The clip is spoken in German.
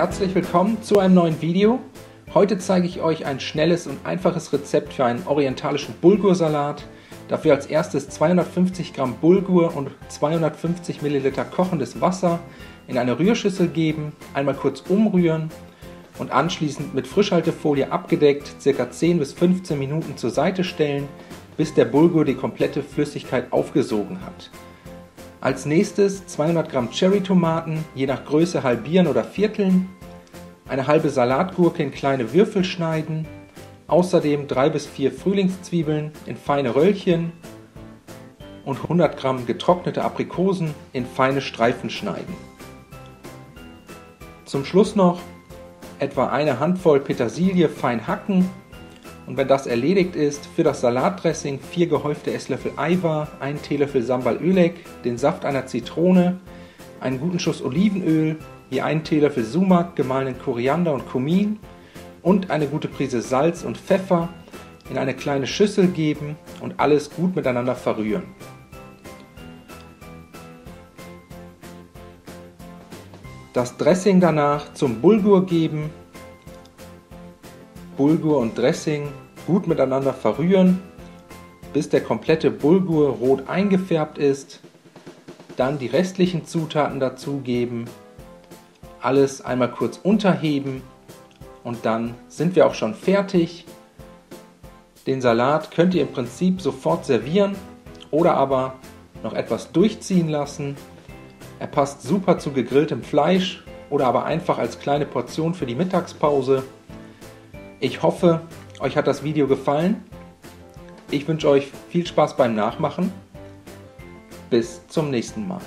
herzlich willkommen zu einem neuen Video. Heute zeige ich euch ein schnelles und einfaches Rezept für einen orientalischen Bulgursalat. Dafür als erstes 250 Gramm Bulgur und 250 Milliliter kochendes Wasser in eine Rührschüssel geben, einmal kurz umrühren und anschließend mit Frischhaltefolie abgedeckt ca. 10 bis 15 Minuten zur Seite stellen, bis der Bulgur die komplette Flüssigkeit aufgesogen hat. Als nächstes 200 Gramm Cherrytomaten, je nach Größe halbieren oder vierteln, eine halbe Salatgurke in kleine Würfel schneiden, außerdem 3 bis 4 Frühlingszwiebeln in feine Röllchen und 100 Gramm getrocknete Aprikosen in feine Streifen schneiden. Zum Schluss noch etwa eine Handvoll Petersilie fein hacken. Und wenn das erledigt ist, für das Salatdressing 4 gehäufte Esslöffel Eiweiß, 1 Teelöffel Sambal Oelek, den Saft einer Zitrone, einen guten Schuss Olivenöl, je 1 Teelöffel Sumak, gemahlenen Koriander und Kumin und eine gute Prise Salz und Pfeffer in eine kleine Schüssel geben und alles gut miteinander verrühren. Das Dressing danach zum Bulgur geben. Bulgur und Dressing gut miteinander verrühren, bis der komplette Bulgur rot eingefärbt ist. Dann die restlichen Zutaten dazugeben, alles einmal kurz unterheben und dann sind wir auch schon fertig. Den Salat könnt ihr im Prinzip sofort servieren oder aber noch etwas durchziehen lassen. Er passt super zu gegrilltem Fleisch oder aber einfach als kleine Portion für die Mittagspause. Ich hoffe, euch hat das Video gefallen. Ich wünsche euch viel Spaß beim Nachmachen. Bis zum nächsten Mal.